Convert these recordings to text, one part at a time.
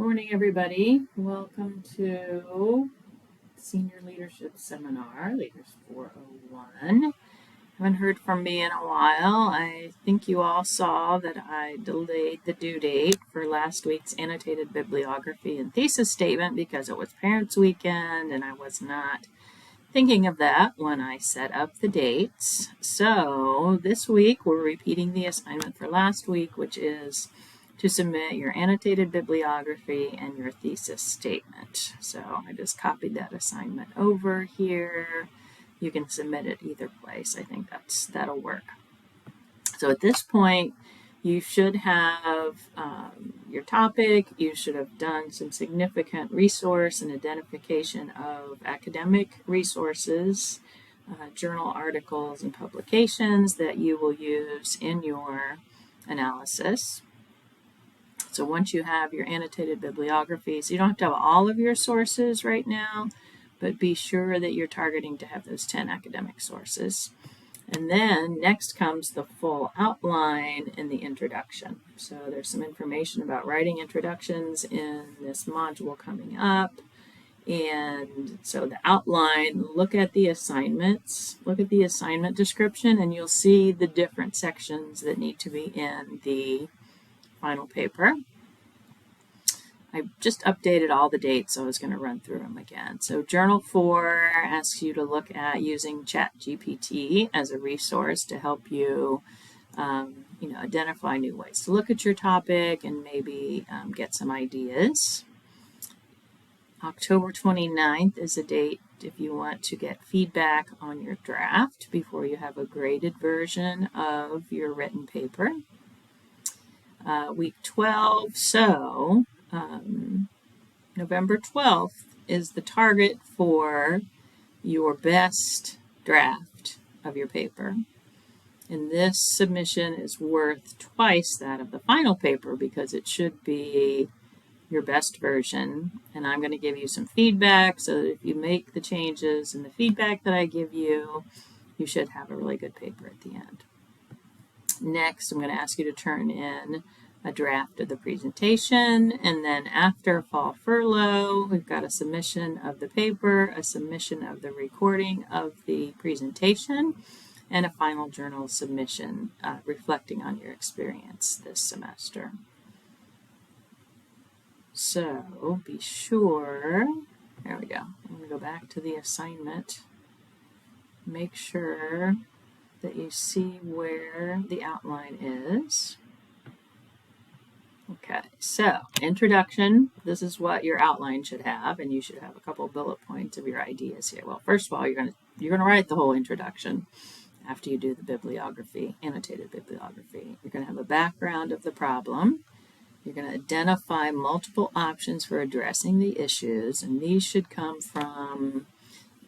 Morning, everybody. Welcome to Senior Leadership Seminar, Leaders 401. Haven't heard from me in a while. I think you all saw that I delayed the due date for last week's annotated bibliography and thesis statement because it was Parents' Weekend and I was not thinking of that when I set up the dates. So this week we're repeating the assignment for last week, which is to submit your annotated bibliography and your thesis statement. So I just copied that assignment over here. You can submit it either place. I think that'll work. So at this point, you should have your topic. You should have done some significant resource and identification of academic resources, journal articles, and publications that you will use in your analysis. So once you have your annotated bibliography, so you don't have to have all of your sources right now, but be sure that you're targeting to have those 10 academic sources. And then next comes the full outline and the introduction. So there's some information about writing introductions in this module coming up. And so the outline, look at the assignments, look at the assignment description, and you'll see the different sections that need to be in the final paper. I just updated all the dates, so I was going to run through them again. So Journal 4 asks you to look at using ChatGPT as a resource to help you, identify new ways to look at your topic and maybe get some ideas. October 29th is a date if you want to get feedback on your draft before you have a graded version of your written paper. Week 12, so November 12th is the target for your best draft of your paper. And this submission is worth twice that of the final paper because it should be your best version. And I'm going to give you some feedback so that if you make the changes and the feedback that I give you, you should have a really good paper at the end. Next, I'm going to ask you to turn in a draft of the presentation, and then after fall furlough, we've got a submission of the paper, a submission of the recording of the presentation, and a final journal submission reflecting on your experience this semester. So be sure, there we go, I'm going to go back to the assignment, make sure that you see where the outline is. Okay, so introduction, this is what your outline should have, and you should have a couple of bullet points of your ideas here. Well, first of all, you're going to write the whole introduction after you do the bibliography, annotated bibliography. You're going to have a background of the problem. You're going to identify multiple options for addressing the issues, and these should come from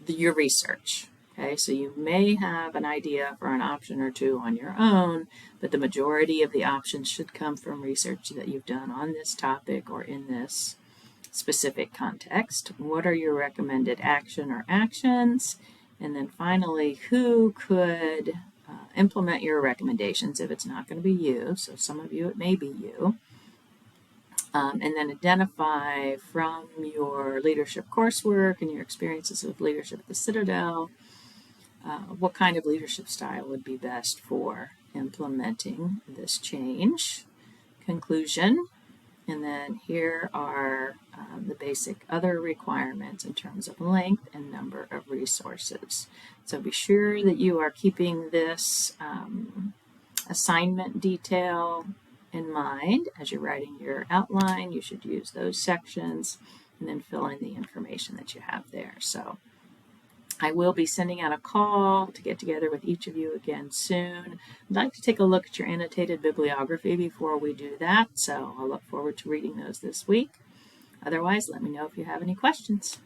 your research. Okay, so you may have an idea for an option or two on your own, but the majority of the options should come from research that you've done on this topic or in this specific context. What are your recommended action or actions? And then finally, who could implement your recommendations if it's not going to be you? So some of you, it may be you. And then identify from your leadership coursework and your experiences with leadership at the Citadel, what kind of leadership style would be best for implementing this change. Conclusion, and then here are the basic other requirements in terms of length and number of resources. So be sure that you are keeping this assignment detail in mind as you're writing your outline. You should use those sections and then fill in the information that you have there. So I will be sending out a call to get together with each of you again soon. I'd like to take a look at your annotated bibliography before we do that, so I'll look forward to reading those this week. Otherwise, let me know if you have any questions.